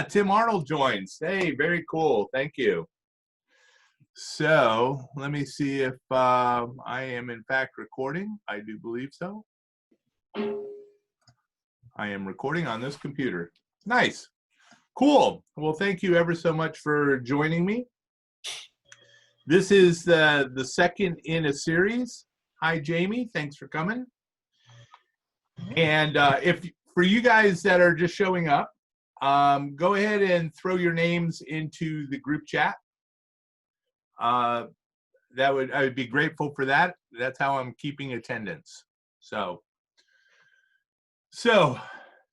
Tim Arnold joins. Hey, very cool. Thank you. So let me see if I am in fact recording. I do believe so. I am recording on this computer. Nice. Cool. Well, thank you ever so much for joining me. This is the second in a series. Hi, Jamie. Thanks for coming. And if for you guys that are just showing up, go ahead and throw your names into the group chat. I would be grateful for that. That's how I'm keeping attendance. So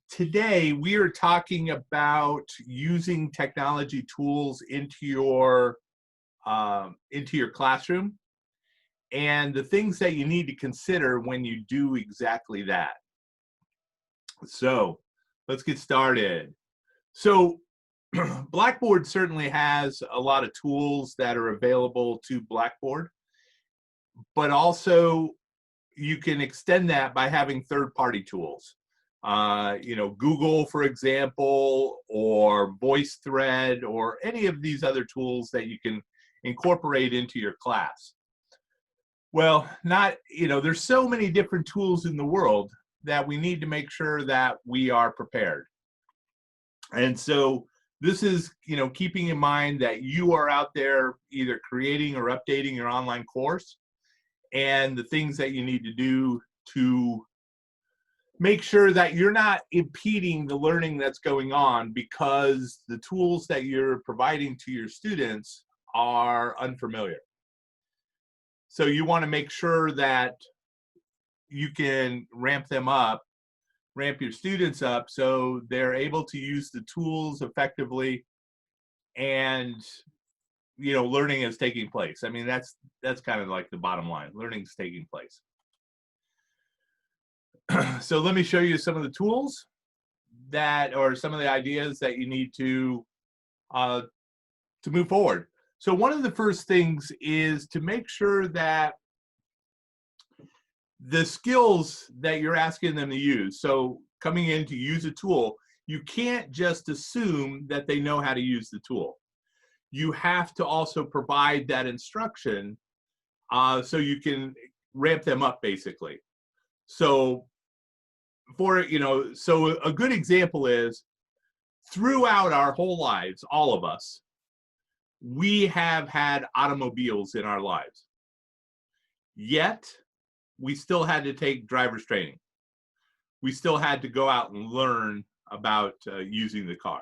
today we are talking about using technology tools into your classroom and the things that you need to consider when you do exactly that. So let's get started. So Blackboard certainly has a lot of tools that are available to Blackboard, but also you can extend that by having third-party tools. Google, for example, or VoiceThread, or any of these other tools that you can incorporate into your class. Well, there's so many different tools in the world that we need to make sure that we are prepared. And so this is, keeping in mind that you are out there either creating or updating your online course, and the things that you need to do to make sure that you're not impeding the learning that's going on because the tools that you're providing to your students are unfamiliar. So you want to make sure that you can ramp your students up so they're able to use the tools effectively, and learning is taking place. I mean, that's kind of like the bottom line. Learning is taking place. So let me show you some of the tools or some of the ideas that you need to move forward. So one of the first things is to make sure that the skills that you're asking them to use, so coming in to use a tool, you can't just assume that they know how to use the tool. You have to also provide that instruction so you can ramp them up, basically. So so a good example is, throughout our whole lives, all of us, we have had automobiles in our lives. Yet, we still had to take driver's training. We still had to go out and learn about using the car.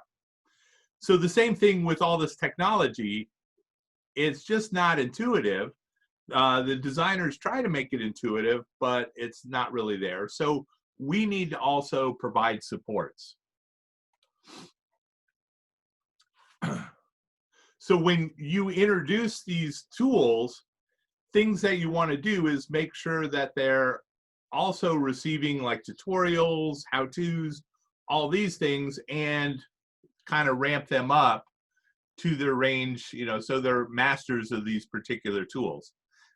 So the same thing with all this technology, it's just not intuitive. The designers try to make it intuitive, but it's not really there. So we need to also provide supports. So when you introduce these tools, things that you want to do is make sure that they're also receiving like tutorials, how-tos, all these things, and kind of ramp them up to their range, so they're masters of these particular tools.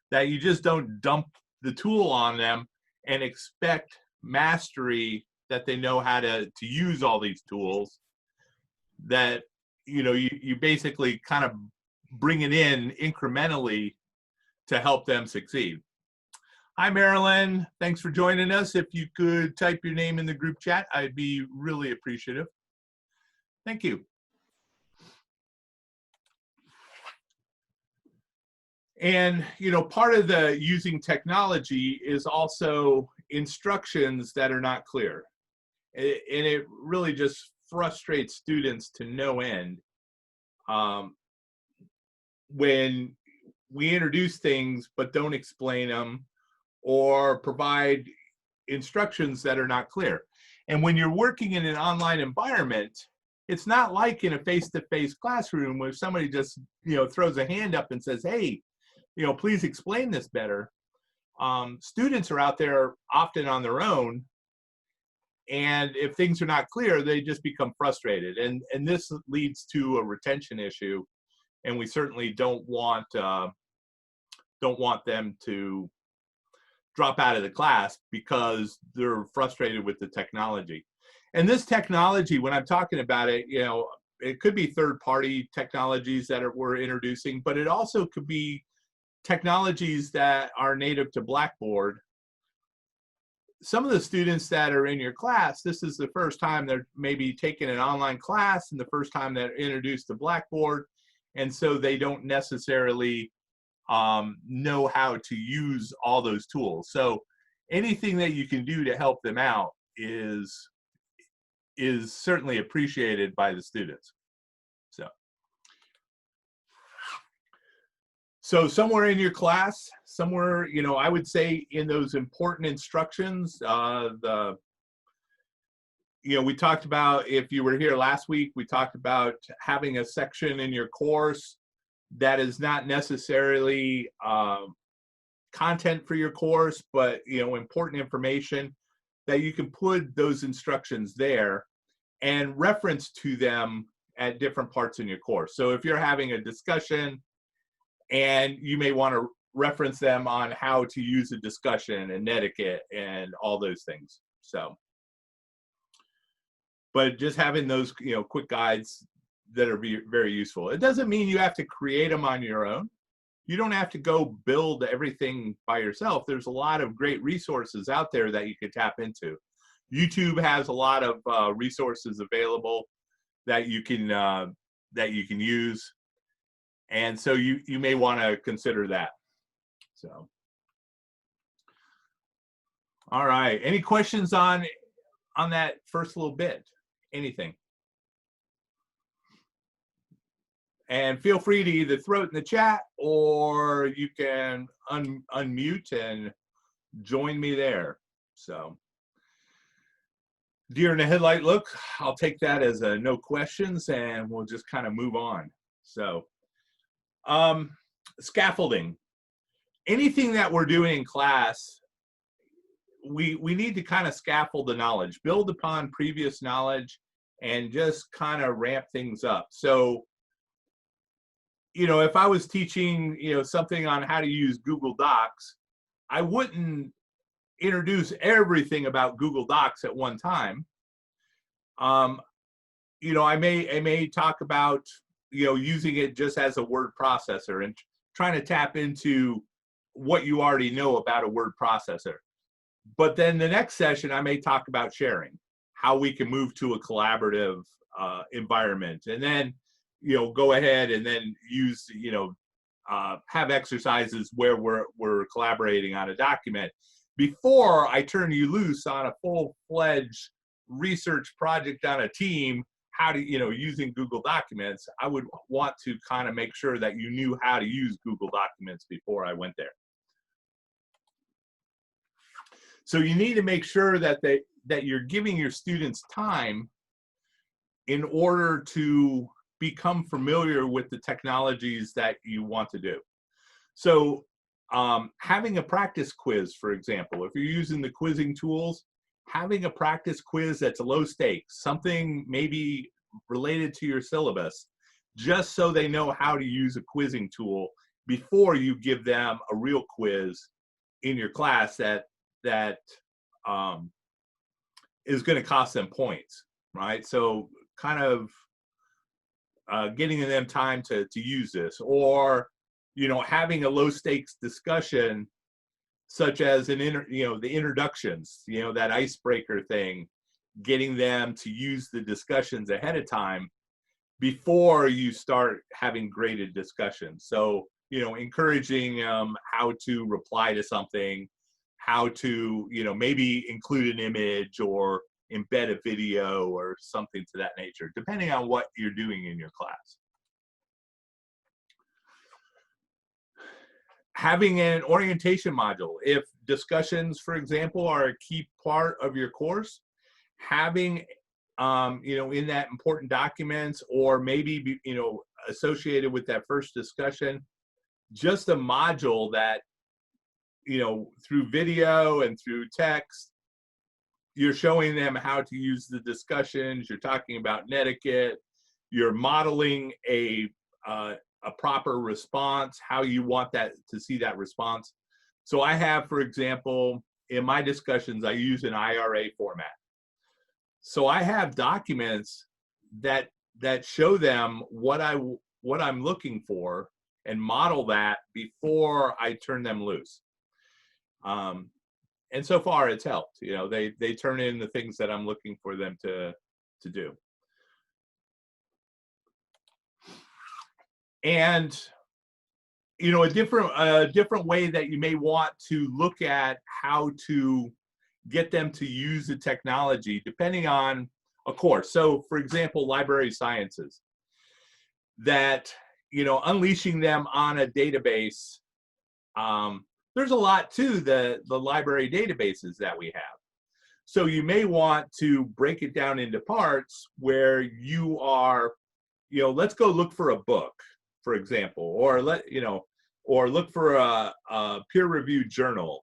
That you just don't dump the tool on them and expect mastery, that they know how to use all these tools. That you basically kind of bring it in incrementally to help them succeed. Hi, Marilyn. Thanks for joining us. If you could type your name in the group chat, I'd be really appreciative. Thank you. And, part of the using technology is also instructions that are not clear. And it really just frustrates students to no end when we introduce things but don't explain them or provide instructions that are not clear. And when you're working in an online environment, it's not like in a face-to-face classroom where somebody just throws a hand up and says, hey, please explain this better. Students are out there often on their own, and if things are not clear, they just become frustrated, and this leads to a retention issue, and we certainly don't want them to drop out of the class because they're frustrated with the technology. And this technology, when I'm talking about it, you know, it could be third-party technologies that we're introducing, but it also could be technologies that are native to Blackboard. Some of the students that are in your class, this is the first time they're maybe taking an online class and the first time they're introduced to Blackboard, and so they don't necessarily know how to use all those tools. So anything that you can do to help them out is certainly appreciated by the students. So somewhere in your class, somewhere, you know, I would say in those important instructions, you know, we talked about, if you were here last week, we talked about having a section in your course that is not necessarily content for your course, but, you know, important information, that you can put those instructions there and reference to them at different parts in your course. So if you're having a discussion and you may want to reference them on how to use a discussion and etiquette and all those things. So, but just having those, you know, quick guides that are very useful. It doesn't mean you have to create them on your own. You don't have to go build everything by yourself. There's a lot of great resources out there that you could tap into. YouTube has a lot of resources available that you can use, and so you may want to consider that. So, all right. Any questions on that first little bit? Anything? And feel free to either throw it in the chat, or you can unmute and join me there. So, deer in the headlight look, I'll take that as a no questions, and we'll just kind of move on. So, scaffolding. Anything that we're doing in class, we need to kind of scaffold the knowledge, build upon previous knowledge, and just kind of ramp things up. So, you know, if I was teaching, you know, something on how to use Google Docs, I wouldn't introduce everything about Google Docs at one time. You know, I may talk about, you know, using it just as a word processor and trying to tap into what you already know about a word processor. But then the next session, I may talk about sharing, how we can move to a collaborative environment, and then, you know, go ahead and then use, you know, have exercises where we're collaborating on a document. Before I turn you loose on a full-fledged research project on a team, how to, you know, using Google Documents, I would want to kind of make sure that you knew how to use Google Documents before I went there. So you need to make sure that you're giving your students time in order to become familiar with the technologies that you want to do. So having a practice quiz, for example, if you're using the quizzing tools, having a practice quiz that's low stakes, something maybe related to your syllabus, just so they know how to use a quizzing tool before you give them a real quiz in your class that is going to cost them points, right? So kind of getting them time to use this, or, you know, having a low stakes discussion, such as the introductions, you know, that icebreaker thing, getting them to use the discussions ahead of time before you start having graded discussions. So, you know, encouraging how to reply to something, how to, you know, maybe include an image or embed a video or something to that nature, depending on what you're doing in your class. Having an orientation module. If discussions, for example, are a key part of your course, having, you know, in that important documents, or maybe, you know, associated with that first discussion, just a module that, you know, through video and through text, you're showing them how to use the discussions, you're talking about etiquette, you're modeling a proper response, how you want that to see that response. So I have, for example, in my discussions, I use an IRA format. So I have documents that show them what I'm looking for and model that before I turn them loose. And so far it's helped. You know, they turn in the things that I'm looking for them to do. And you know, a different way that you may want to look at how to get them to use the technology, depending on a course. So for example, library sciences, that, you know, unleashing them on a database, there's a lot to the library databases that we have. So you may want to break it down into parts where you are, you know, let's go look for a book, for example, or or look for a peer-reviewed journal.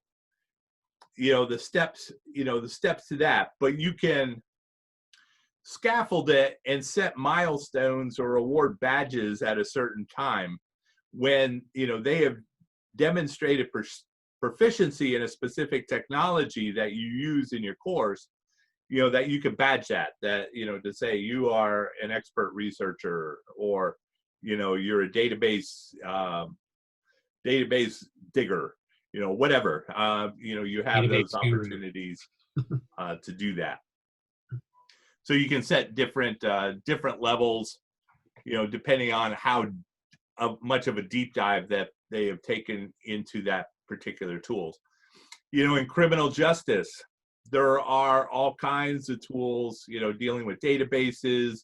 You know, the steps to that, but you can scaffold it and set milestones or award badges at a certain time when, you know, they have demonstrated proficiency in a specific technology that you use in your course, you know, that you can badge that, you know, to say you are an expert researcher, or, you know, you're a database digger, you know, whatever. You know, you have those opportunities to do that. So you can set different levels, you know, depending on how much of a deep dive that they have taken into that particular tools. You know, in criminal justice, there are all kinds of tools, you know, dealing with databases.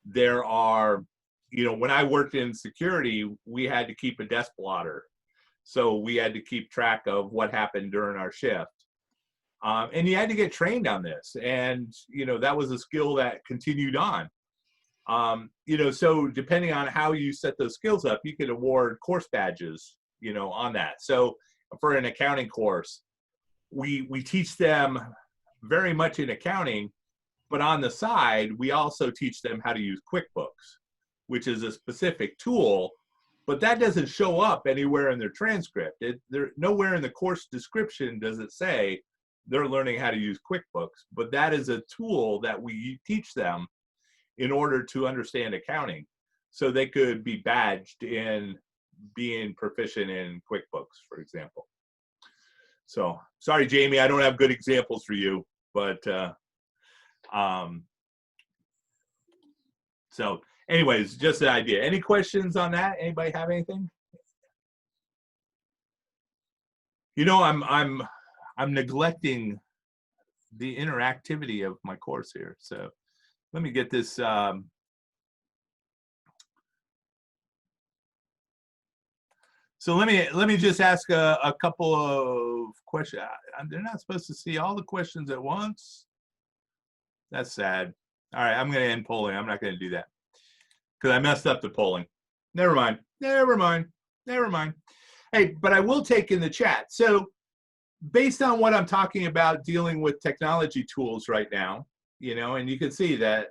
There are, you know, when I worked in security, we had to keep a desk blotter. So we had to keep track of what happened during our shift. And you had to get trained on this. And, you know, that was a skill that continued on. You know, so depending on how you set those skills up, you could award course badges, you know, on that. So for an accounting course, we teach them very much in accounting, but on the side, we also teach them how to use QuickBooks, which is a specific tool, but that doesn't show up anywhere in their transcript. Nowhere in the course description does it say they're learning how to use QuickBooks, but that is a tool that we teach them in order to understand accounting, so they could be badged in being proficient in QuickBooks, for example. So sorry, Jamie, I don't have good examples for you, but so anyways, just an idea. Any questions on that? Anybody have anything? You know, I'm neglecting the interactivity of my course here. So let me get this. So let me just ask a couple of questions. They're not supposed to see all the questions at once. That's sad. All right, I'm going to end polling. I'm not going to do that because I messed up the polling. Never mind. Never mind. Never mind. Hey, but I will take in the chat. So based on what I'm talking about dealing with technology tools right now, you know, and you can see that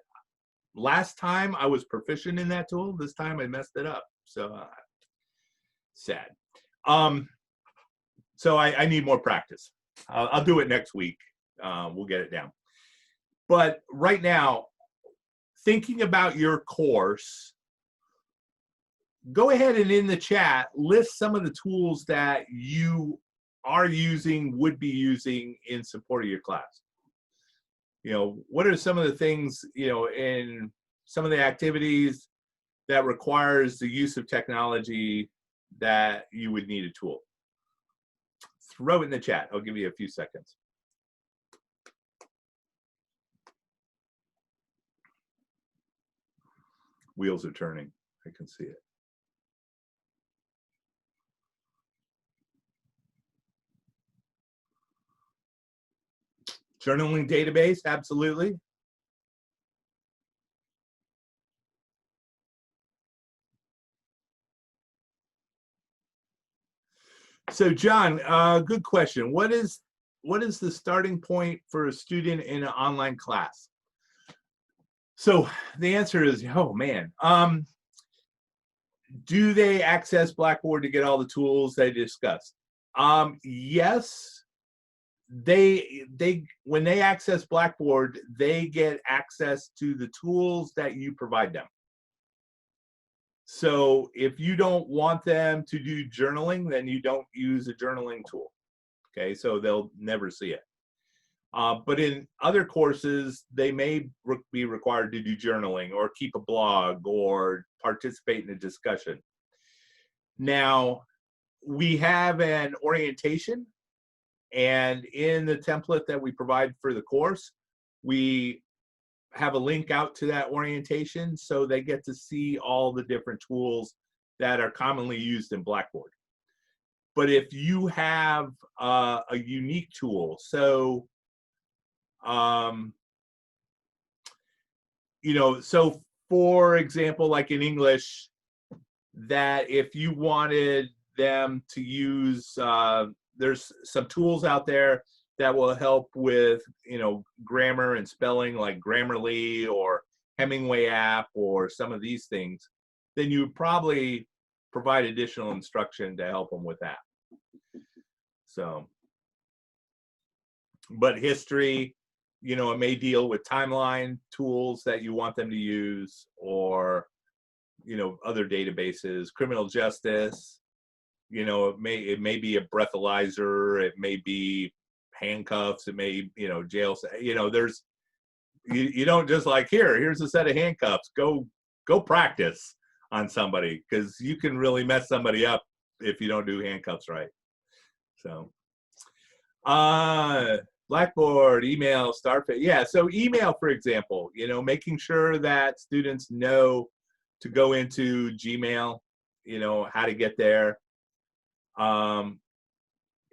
last time I was proficient in that tool, this time I messed it up. So sad. So I need more practice. I'll do it next week. We'll get it down. But right now, thinking about your course, go ahead and in the chat, list some of the tools that you are using, would be using in support of your class. You know, what are some of the things, you know, in some of the activities that requires the use of technology that you would need a tool? Throw it in the chat. I'll give you a few seconds. Wheels are turning. I can see it. Journaling database, absolutely. So John, good question. What is the starting point for a student in an online class? So the answer is, oh man, do they access Blackboard to get all the tools they discussed? Yes, when they access Blackboard, they get access to the tools that you provide them. So if you don't want them to do journaling, then you don't use a journaling tool. Okay, so they'll never see it. But in other courses, they may be required to do journaling or keep a blog or participate in a discussion. Now, we have an orientation, and in the template that we provide for the course, we have a link out to that orientation so they get to see all the different tools that are commonly used in Blackboard. But if you have a unique tool, so you know, so for example, like in English, that if you wanted them to use, there's some tools out there that will help with, you know, grammar and spelling, like Grammarly or Hemingway app or some of these things, then you would probably provide additional instruction to help them with that. So, but history, you know, it may deal with timeline tools that you want them to use, or, you know, other databases, criminal justice, you know, it may be a breathalyzer, it may be handcuffs, it may, you know, jail, you know, there's, you don't just like, here's a set of handcuffs, go practice on somebody, because you can really mess somebody up if you don't do handcuffs right. So, Blackboard, email, Starfit. Yeah, so email, for example, you know, making sure that students know to go into Gmail, you know, how to get there.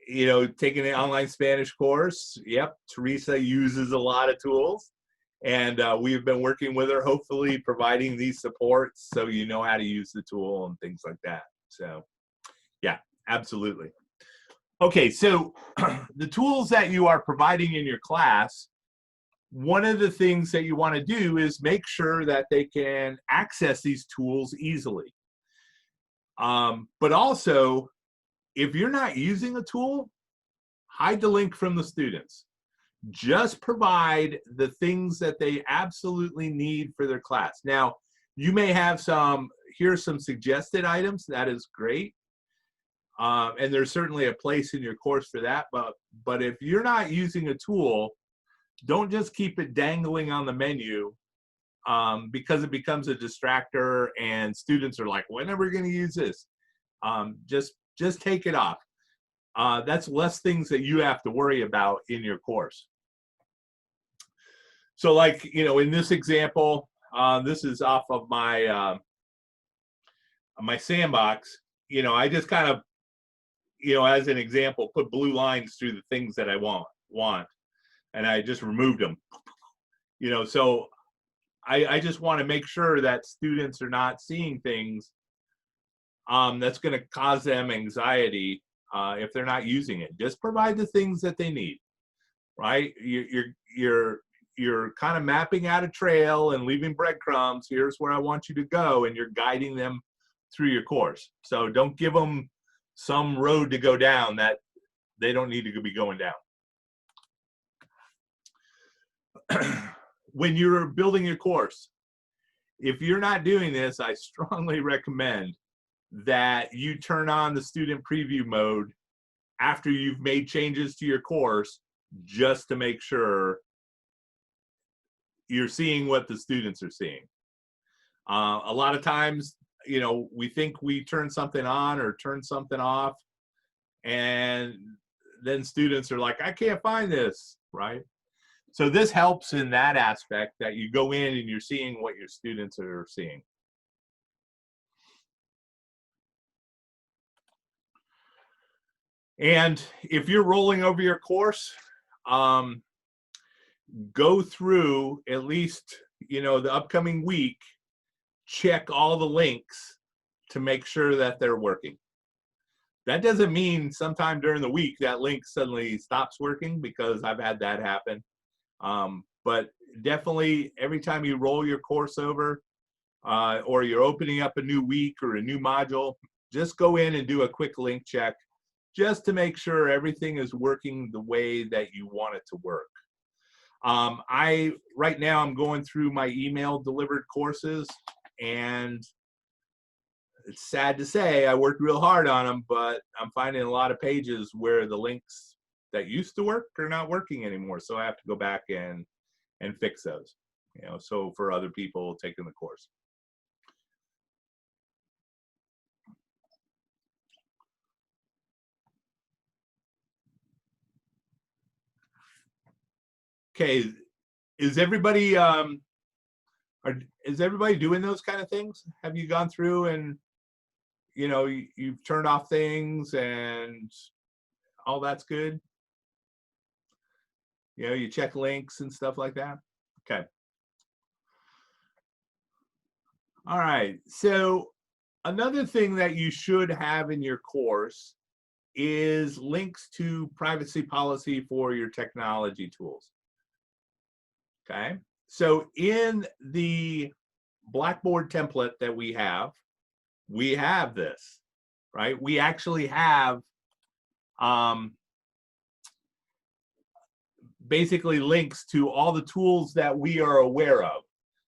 You know, taking an online Spanish course. Yep, Teresa uses a lot of tools, and we've been working with her, hopefully providing these supports so you know how to use the tool and things like that. So, yeah, absolutely. Okay, so the tools that you are providing in your class, one of the things that you want to do is make sure that they can access these tools easily. But also, if you're not using a tool, hide the link from the students. Just provide the things that they absolutely need for their class. Now, you may have here's some suggested items. That is great. And there's certainly a place in your course for that. But if you're not using a tool, don't just keep it dangling on the menu, because it becomes a distractor and students are like, when are we going to use this? Just take it off. That's less things that you have to worry about in your course. So, like, you know, in this example, this is off of my my sandbox. You know, I just kind of, you know, as an example, put blue lines through the things that I want, and I just removed them. You know, so I just want to make sure that students are not seeing things that's going to cause them anxiety if they're not using it. Just provide the things that they need, right? You're kind of mapping out a trail and leaving breadcrumbs. Here's where I want you to go, and you're guiding them through your course. So don't give them some road to go down that they don't need to be going down. When you're building your course, if you're not doing this, I strongly recommend that you turn on the student preview mode after you've made changes to your course, just to make sure you're seeing what the students are seeing. A lot of times, you know, we think we turn something on or turn something off, and then students are like, I can't find this, right? So this helps in that aspect, that you go in and you're seeing what your students are seeing. And if you're rolling over your course, go through at least, you know, the upcoming week, check all the links to make sure that they're working. That doesn't mean sometime during the week that link suddenly stops working, because I've had that happen. But definitely every time you roll your course over, or you're opening up a new week or a new module, just go in and do a quick link check just to make sure everything is working the way that you want it to work. Right now I'm going through my email delivered courses, and it's sad to say I worked real hard on them, but I'm finding a lot of pages where the links that used to work are not working anymore. So I have to go back and fix those, so for other people taking the course. Okay, is everybody is everybody doing those kind of things? Have you gone through and you've turned off things and all that's good? You check links and stuff like that? Okay. All right. So another thing that you should have in your course is links to privacy policy for your technology tools. Okay. So in the Blackboard template that we have this, right? We actually have basically links to all the tools that we are aware of.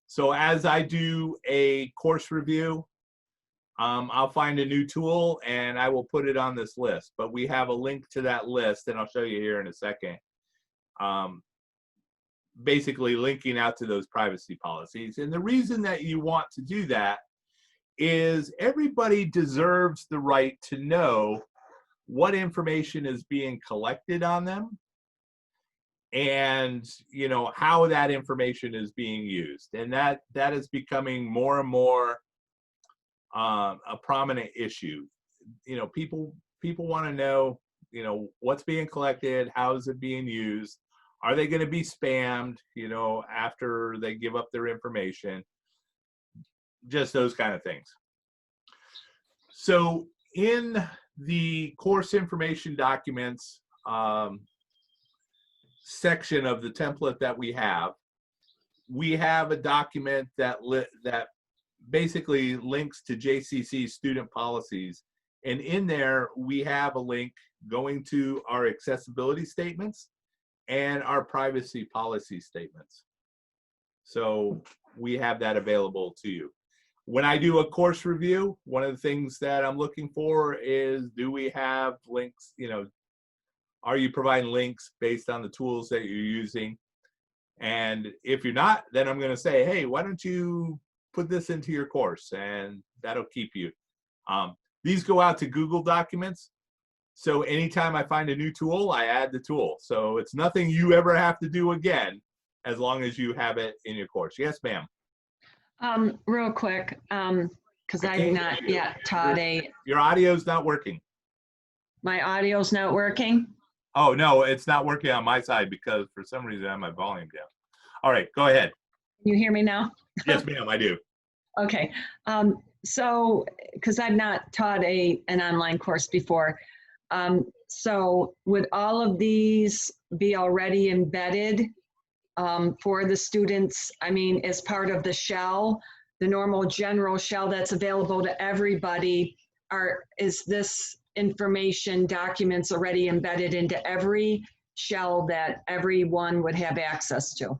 So as I do a course review, I'll find a new tool and I will put it on this list. But we have a link to that list, and I'll show you here in a second. Basically linking out to those privacy policies. And the reason that you want to do that is everybody deserves the right to know what information is being collected on them, and how that information is being used. And that is becoming more and more a prominent issue. People want to know what's being collected, how is it being used, are they going to be spammed after they give up their information, just those kind of things. So in the course information documents section of the template that we have a document that basically links to JCC student policies, and in there we have a link going to our accessibility statements and our privacy policy statements. So we have that available to you. When I do a course review, one of the things that I'm looking for is, do we have links, are you providing links based on the tools that you're using? And if you're not, then I'm going to say, hey, why don't you put this into your course? And that'll keep you. These go out to Google Documents. So anytime I find a new tool, I add the tool. So it's nothing you ever have to do again, as long as you have it in your course. Yes, ma'am. Real quick, because I've not yet taught your audio's not working. My audio's not working? Oh, no, it's not working on my side because for some reason I have my volume down. All right, go ahead. You hear me now? Yes, ma'am, I do. Okay. So, because I've not taught an online course before, so would all of these be already embedded for the students? I mean, as part of the shell, the normal general shell that's available to everybody, is this information documents already embedded into every shell that everyone would have access to?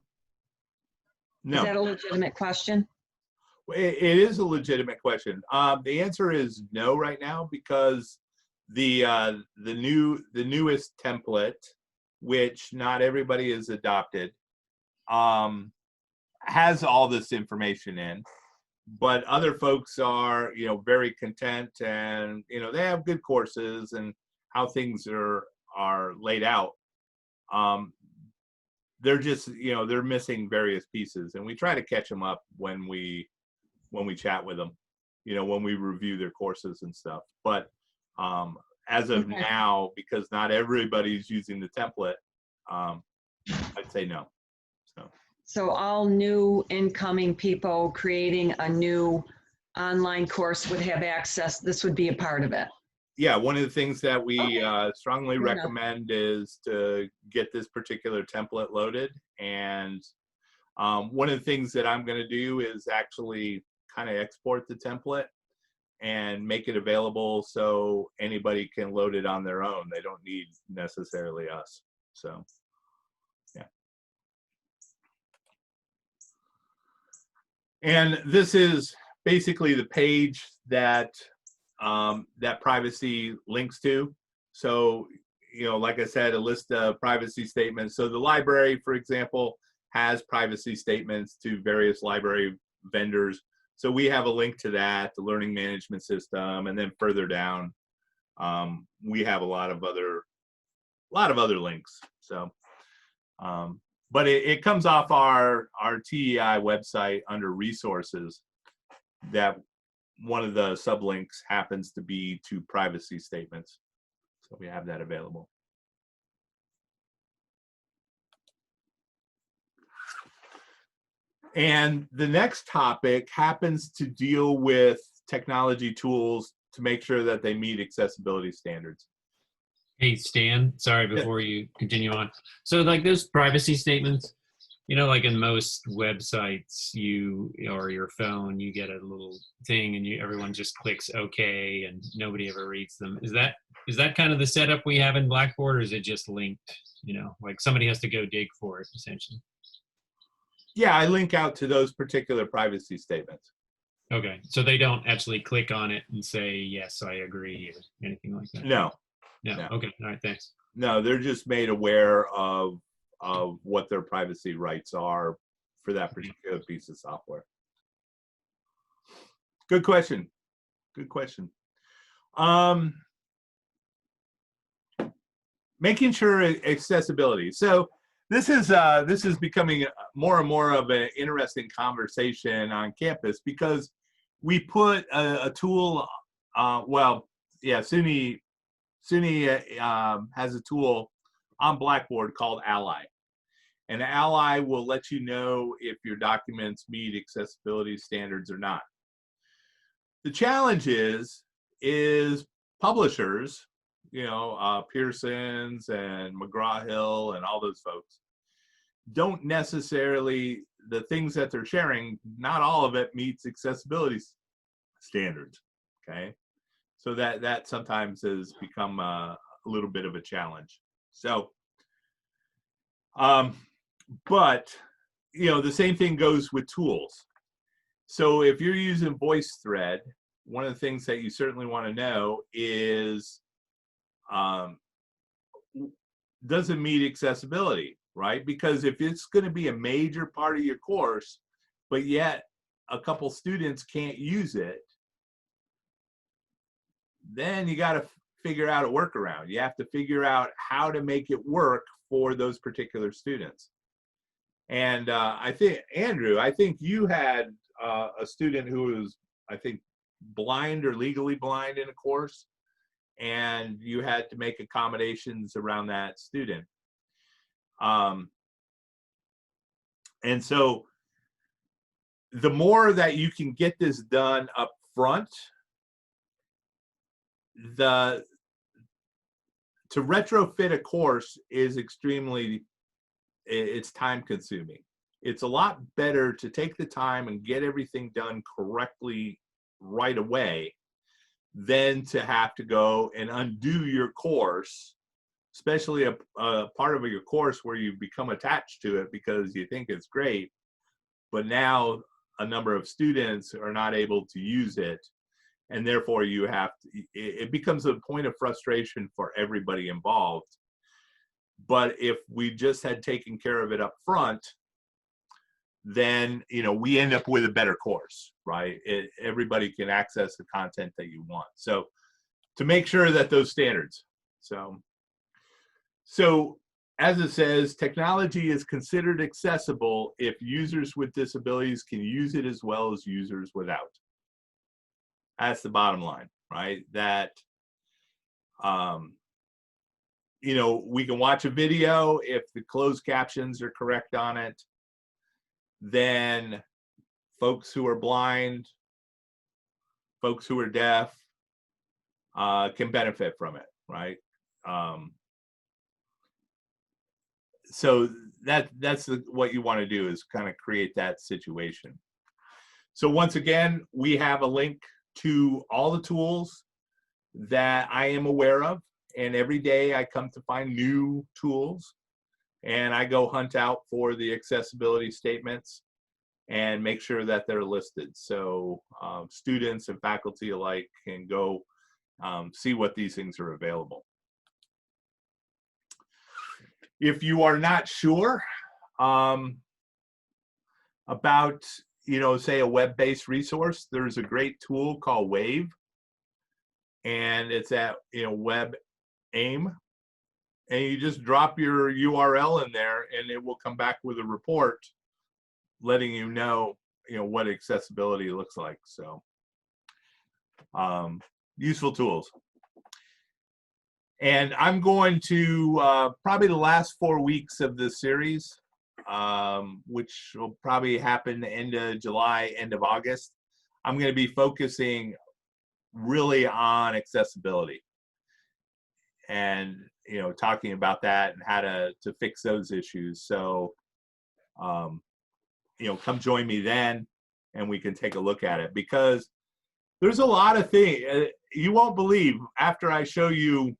No. Is that a legitimate question? It is a legitimate question. The answer is no right now, because the newest template, which not everybody has adopted, has all this information in, but other folks are very content, and they have good courses and how things are laid out. They're just they're missing various pieces, and we try to catch them up when we chat with them, when we review their courses and stuff. But as of now, because not everybody's using the template, I'd say no. So all new incoming people creating a new online course would have access. This would be a part of it. Yeah, one of the things that we strongly recommend is to get this particular template loaded. And one of the things that I'm going to do is actually kind of export the template and make it available so anybody can load it on their own. They don't need necessarily us. So, yeah. And this is basically the page that that privacy links to. So, like I said, a list of privacy statements. So the library, for example, has privacy statements to various library vendors. So we have a link to that, the learning management system, and then further down, we have a lot of other links. So, but it comes off our TEI website under resources. That one of the sublinks happens to be to privacy statements. So we have that available. And the next topic happens to deal with technology tools to make sure that they meet accessibility standards. Hey, Stan, sorry, before you continue on. So like those privacy statements, like in most websites, or your phone, you get a little thing and everyone just clicks OK and nobody ever reads them. Is that kind of the setup we have in Blackboard, or is it just linked, like somebody has to go dig for it essentially? Yeah, I link out to those particular privacy statements. Okay, so they don't actually click on it and say, yes, I agree, or anything like that? No. No. Okay, all right, thanks. No, they're just made aware of what their privacy rights are for that particular piece of software. Good question. Good question. Making sure accessibility. So this is becoming more and more of an interesting conversation on campus, because we put a tool. SUNY has a tool on Blackboard called Ally. And Ally will let you know if your documents meet accessibility standards or not. The challenge is publishers, Pearson's and McGraw-Hill and all those folks, don't necessarily, the things that they're sharing, not all of it meets accessibility standards, okay? So that sometimes has become a little bit of a challenge. So, but, the same thing goes with tools. So if you're using VoiceThread, one of the things that you certainly want to know is, does it meet accessibility, right? Because if it's going to be a major part of your course, but yet a couple students can't use it, then you got to figure out a workaround. You have to figure out how to make it work for those particular students. And I think, Andrew, you had a student who was, blind or legally blind in a course, and you had to make accommodations around that student. And so the more that you can get this done up front, to retrofit a course is it's time consuming. It's a lot better to take the time and get everything done correctly right away than to have to go and undo your course, especially a part of your course where you become attached to it because you think it's great, but now a number of students are not able to use it, and therefore it becomes a point of frustration for everybody involved. But if we just had taken care of it up front, then we end up with a better course, right? Everybody can access the content that you want. So to make sure that those standards. So as it says, technology is considered accessible if users with disabilities can use it as well as users without. That's the bottom line, right? That we can watch a video if the closed captions are correct on it. Then folks who are blind, folks who are deaf can benefit from it, right? So that's what you want to do, is kind of create that situation. So once again, we have a link to all the tools that I am aware of. And every day I come to find new tools, and I go hunt out for the accessibility statements and make sure that they're listed. So students and faculty alike can go see what these things are available. If you are not sure about, say a web-based resource, there's a great tool called WAVE, and it's at WebAIM, and you just drop your URL in there, and it will come back with a report letting you know what accessibility looks like. So useful tools. And I'm going to probably the last 4 weeks of this series, which will probably happen the end of July, end of August. I'm going to be focusing really on accessibility and talking about that and how to fix those issues. So come join me then, and we can take a look at it, because there's a lot of things you won't believe. After I show you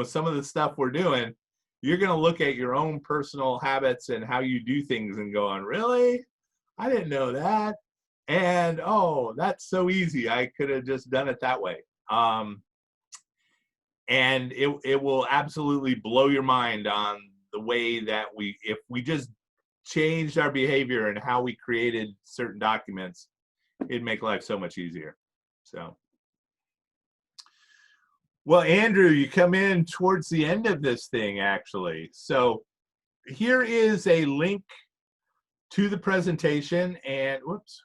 some of the stuff we're doing, you're going to look at your own personal habits and how you do things and go on, really? I didn't know that. And oh, that's so easy. I could have just done it that way. And it will absolutely blow your mind on the way that if we just changed our behavior and how we created certain documents, it'd make life so much easier. So, well, Andrew, you come in towards the end of this thing, actually. So here is a link to the presentation, and whoops.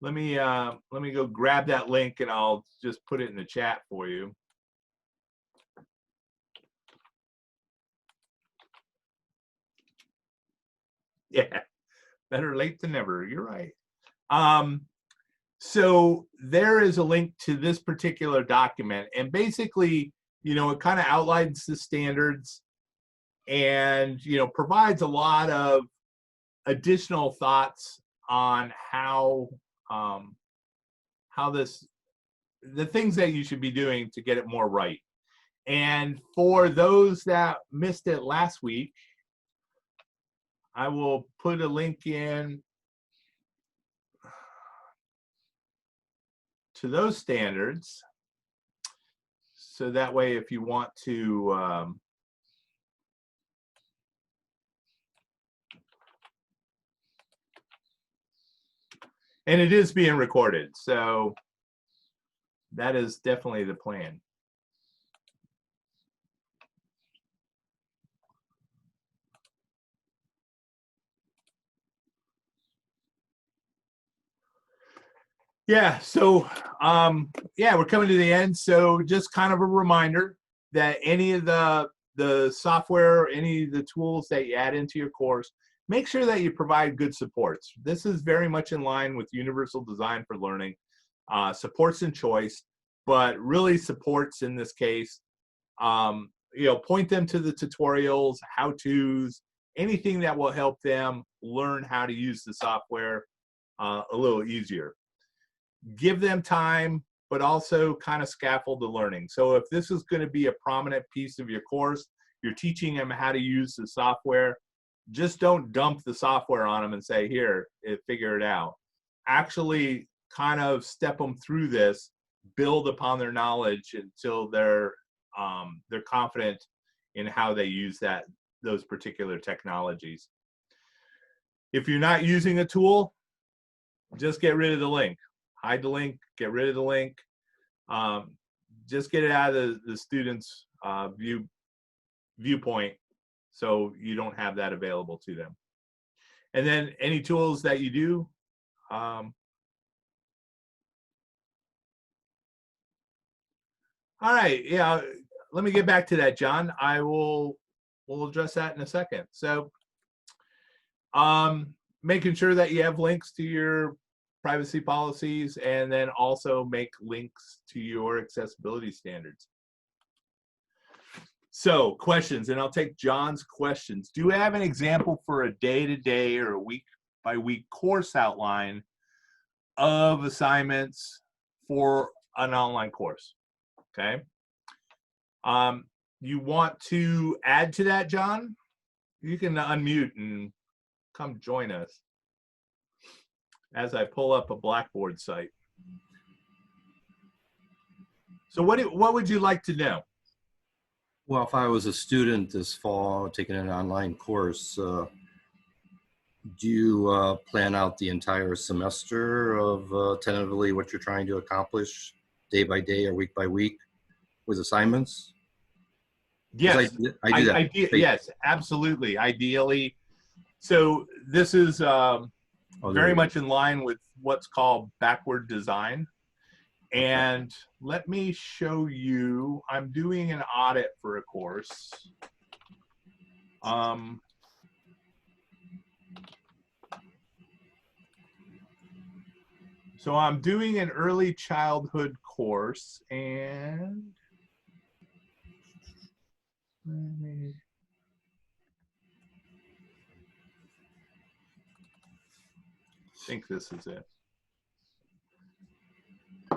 Let me go grab that link, and I'll just put it in the chat for you. Yeah, better late than never. You're right. So there is a link to this particular document, and basically, it kind of outlines the standards and, provides a lot of additional thoughts on how the things that you should be doing to get it more right. And for those that missed it last week, I will put a link in to those standards, so that way if you want to and it is being recorded, so that is definitely the plan. Yeah, so yeah, we're coming to the end. So just kind of a reminder that any of the software, any of the tools that you add into your course, make sure that you provide good supports. This is very much in line with Universal Design for Learning, supports and choice, but really supports in this case. Point them to the tutorials, how-tos, anything that will help them learn how to use the software a little easier. Give them time, but also kind of scaffold the learning. So if this is going to be a prominent piece of your course, you're teaching them how to use the software, just don't dump the software on them and say, here, figure it out. Actually kind of step them through this, build upon their knowledge until they're confident in how they use those particular technologies. If you're not using a tool, just get rid of the link. Hide the link, get rid of the link. Just get it out of the student's viewpoint, so you don't have that available to them. And then any tools that you do, all right, yeah, let me get back to that, John. We'll address that in a second. So making sure that you have links to your privacy policies, and then also make links to your accessibility standards. So questions, and I'll take John's questions. Do you have an example for a day-to-day or a week-by-week course outline of assignments for an online course. Okay. You want to add to that, John? You can unmute and come join us as I pull up a Blackboard site. So what would you like to know? Well, if I was a student this fall taking an online course, do you plan out the entire semester of tentatively what you're trying to accomplish day by day or week by week with assignments? 'Cause Yes, I do that. yes, absolutely. Ideally, so this is Oh, there very you go. much in line with what's called backward design. And let me show you, I'm doing an audit for a course. So I'm doing an early childhood course, and I think this is it.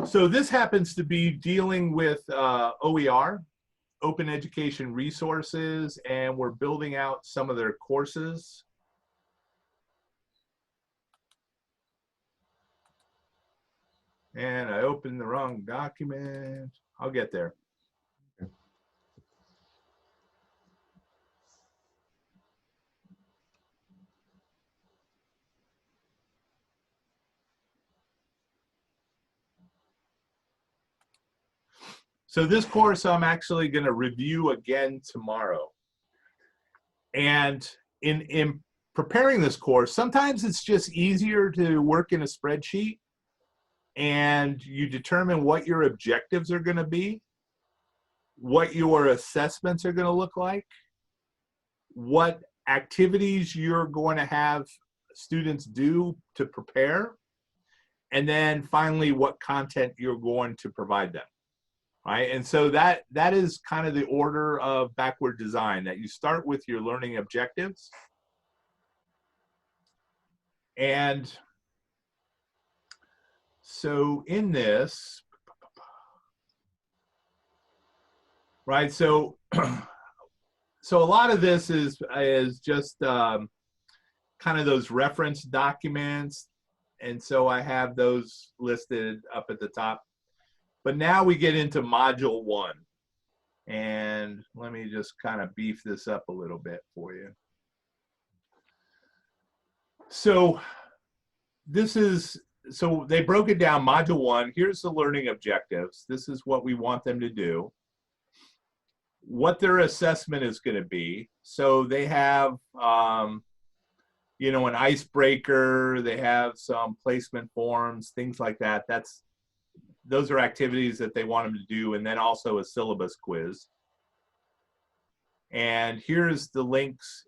So this happens to be dealing with OER, Open Education Resources, and we're building out some of their courses. And I opened the wrong document. I'll get there. So this course I'm actually going to review again tomorrow. And in preparing this course, sometimes it's just easier to work in a spreadsheet and you determine what your objectives are going to be, what your assessments are going to look like, what activities you're going to have students do to prepare, and then finally what content you're going to provide them. Right? And so that is kind of the order of backward design, that you start with your learning objectives. And so in this, right, so so a lot of this is just kind of those reference documents. And so I have those listed up at the top. But now we get into module 1. And let me just kind of beef this up a little bit for you. So so they broke it down. Module 1, here's the learning objectives. This is what we want them to do. What their assessment is going to be. So they have, you know, an icebreaker. They have some placement forms, things like that. Those are activities that they want them to do, and then also a syllabus quiz. And here's the links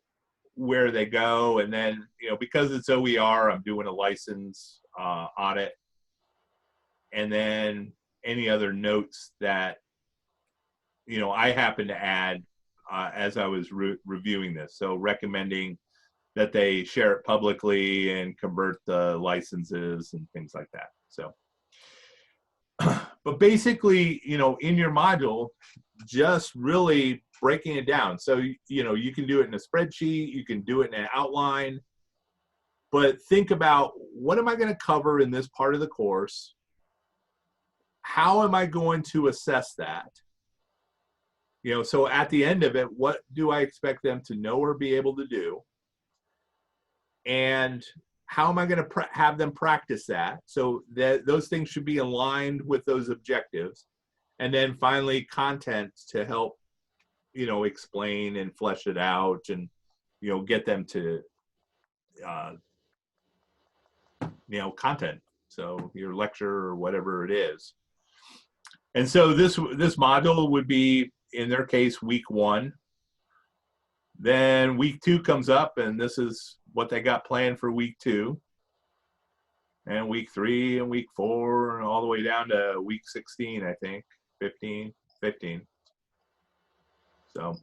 where they go. And then, you know, because it's OER, I'm doing a license audit. And then any other notes that, you know, I happen to add as I was reviewing this. So recommending that they share it publicly and convert the licenses and things like that. So, but basically, you know, in your module, just really breaking it down. So, you know, you can do it in a spreadsheet, you can do it in an outline, but think about, what am I going to cover in this part of the course? How am I going to assess that? You know, so at the end of it, what do I expect them to know or be able to do? And how am I going to have them practice that? So that those things should be aligned with those objectives. And then finally, content to help, you know, explain and flesh it out and, you know, get them to, you know, content. So your lecture or whatever it is. And so this module would be, in their case, week 1. Then week 2 comes up, and this is what they got planned for week 2. And week 3 and week 4, and all the way down to week 16, I think, 15. So.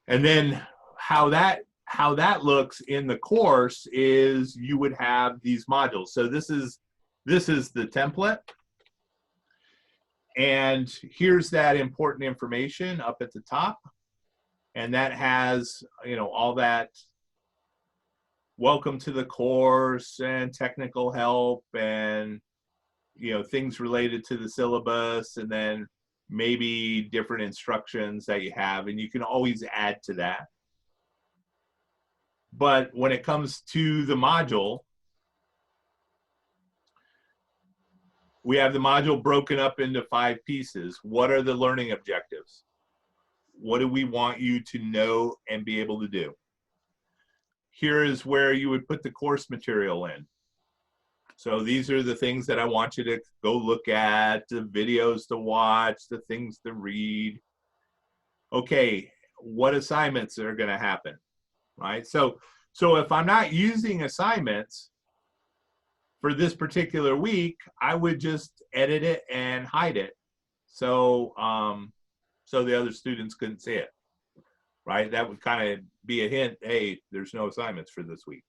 And then how that how that looks in the course is you would have these modules. So this is the template. And here's that important information up at the top. And that has, you know, all that welcome to the course and technical help and, you know, things related to the syllabus, and then maybe different instructions that you have, and you can always add to that. But when it comes to the module, we have the module broken up into 5 pieces. What are the learning objectives? What do we want you to know and be able to do? Here is where you would put the course material in. So these are the things that I want you to go look at, the videos to watch, the things to read. Okay, what assignments are going to happen, right? So if I'm not using assignments for this particular week, I would just edit it and hide it, so so the other students couldn't see it, right? That would kind of be a hint, hey, there's no assignments for this week.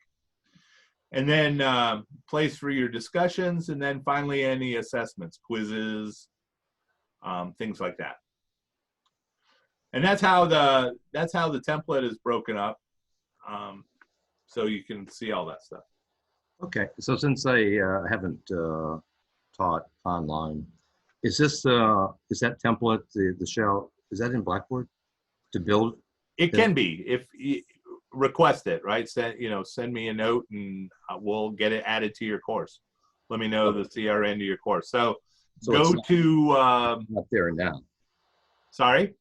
And then place for your discussions, and then finally any assessments, quizzes, things like that. And that's how the template is broken up, so you can see all that stuff. Okay, so since I haven't taught online, is this is that template, the shell, is that in Blackboard to build? It can be, if you request it, right? Send me a note and we'll get it added to your course. Let me know the CRN to your course. So go to not there now. Sorry.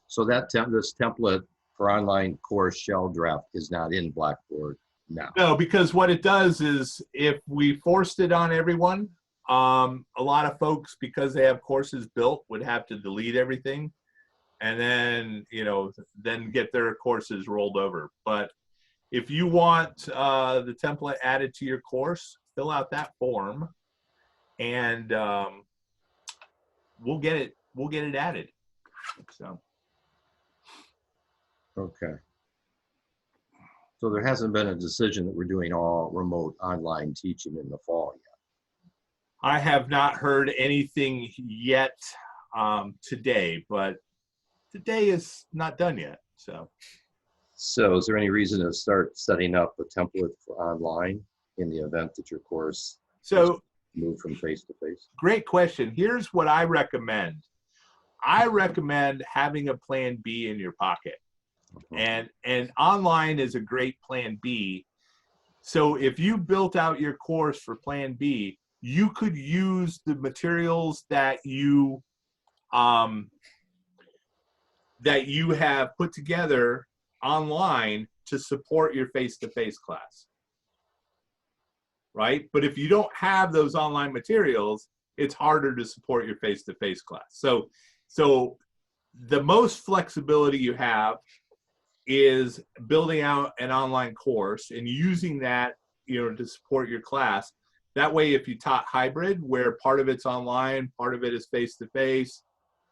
So that this template for online course shell draft is not in Blackboard now. No, because what it does is if we forced it on everyone, a lot of folks, because they have courses built, would have to delete everything and then, then get their courses rolled over. But if you want the template added to your course, fill out that form and we'll get it added. So. Okay. So there hasn't been a decision that we're doing all remote online teaching in the fall yet. I have not heard anything yet today, but the day is not done yet. So is there any reason to start setting up a template for online in the event that your course move from face to face? Great question. Here's what I recommend. I recommend having a plan B in your pocket. And online is a great plan B. So if you built out your course for plan B, you could use the materials that you have put together online to support your face-to-face class, right? But if you don't have those online materials, it's harder to support your face-to-face class. So the most flexibility you have is building out an online course and using that, to support your class. That way, if you taught hybrid, where part of it's online, part of it is face-to-face,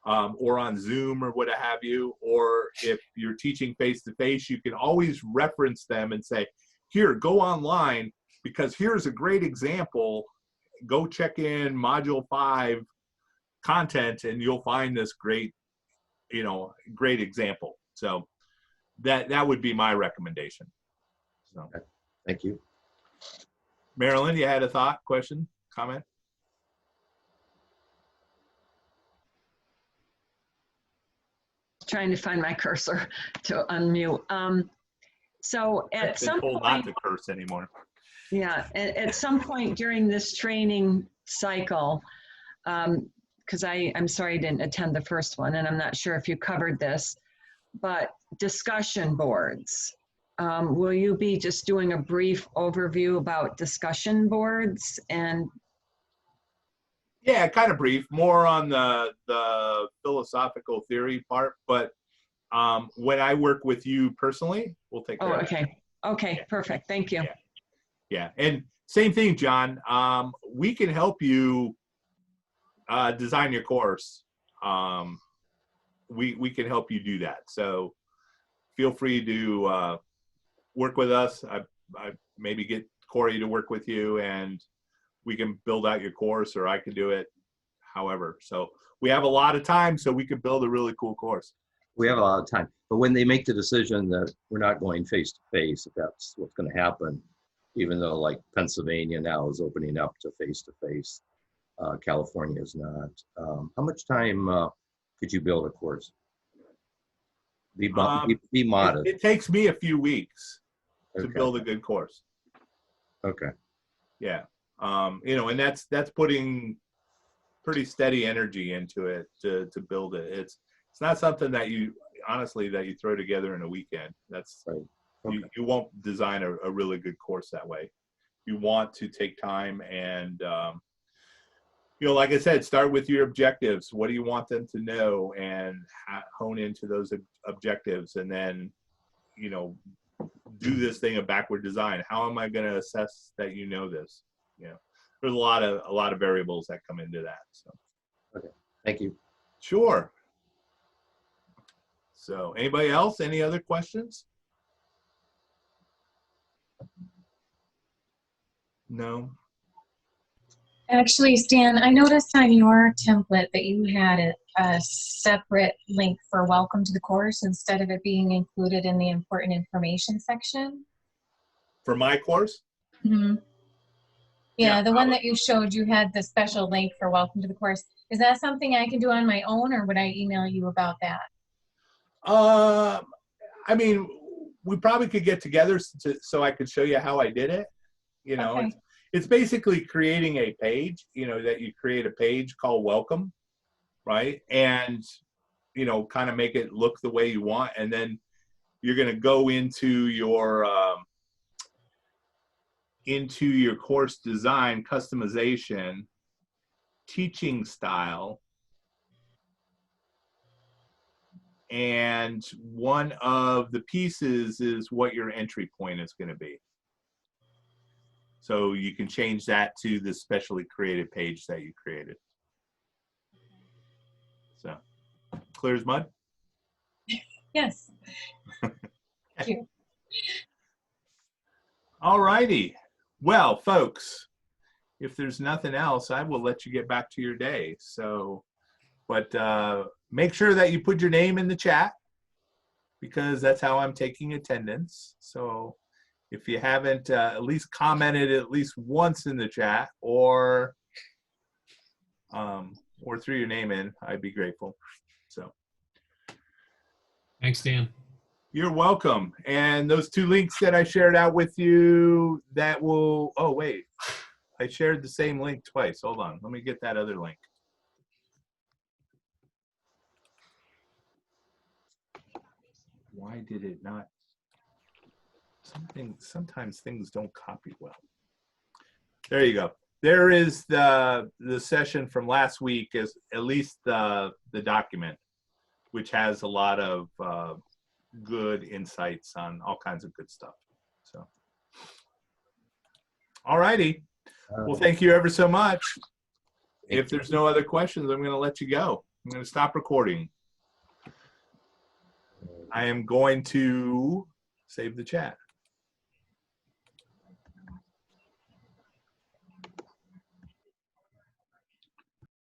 or on Zoom or what have you, or if you're teaching face-to-face, you can always reference them and say, here, go online, because here's a great example. Go check in Module 5 content, and you'll find this great, great example. So that would be my recommendation. So, okay. Thank you. Marilyn, you had a thought, question, comment? Trying to find my cursor to unmute. So at some point, not to curse anymore. Yeah, at some point during this training cycle, because I'm sorry I didn't attend the first one, and I'm not sure if you covered this, but discussion boards. Will you be just doing a brief overview about discussion boards? And yeah, kind of brief, more on the philosophical theory part, but when I work with you personally, we'll take care of that. Okay. Okay, perfect. Thank you. Yeah. And same thing, John. We can help you design your course. We can help you do that. So feel free to work with us. I maybe get Corey to work with you, and we can build out your course, or I can do it however. So we have a lot of time, so we could build a really cool course. We have a lot of time. But when they make the decision that we're not going face-to-face, if that's what's going to happen, even though like Pennsylvania now is opening up to face-to-face, California is not. How much time could you build a course? Be modest. It takes me a few weeks to Okay. build a good course. Okay. Yeah. You know, and that's putting pretty steady energy into it to build it. It's not something that you honestly that you throw together in a weekend. That's Right. Okay. you won't design a really good course that way. You want to take time and you know, like I said, start with your objectives. What do you want them to know, and hone into those objectives, and then, you know, do this thing of backward design. How am I going to assess that you know this? You know, there's a lot of variables that come into that. So, Okay. Thank you. sure. So, anybody else? Any other questions? No. Actually, Stan, I noticed on your template that you had a separate link for welcome to the course instead of it being included in the important information section. For my course? Mm-hmm. Yeah, Yeah, the one that you showed, you had the special link for welcome to the course. Is that something I can do on my own, or would I email you about that? I mean, we probably could get together so I could show you how I did it. You know, Okay. it's basically creating a page, you know, that you create a page called welcome, right? And, you know, kind of make it look the way you want. And then you're going to go into your course design, customization, teaching style. And one of the pieces is what your entry point is going to be. So you can change that to the specially created page that you created. So, clear as mud? Yes. Thank you. All righty. Well, folks, if there's nothing else, I will let you get back to your day. So, but make sure that you put your name in the chat, because that's how I'm taking attendance. So if you haven't at least commented at least once in the chat, or threw your name in, I'd be grateful. So Thanks, Dan. you're welcome. And those two links that I shared out with you, that will, oh wait, I shared the same link twice. Hold on, let me get that other link. Why did it not? Sometimes things don't copy well. There you go. There is the session from last week, is at least the document, which has a lot of good insights on all kinds of good stuff. So, all righty. Well, thank you ever so much. If there's no other questions, I'm going to let you go. I'm going to stop recording. I am going to save the chat.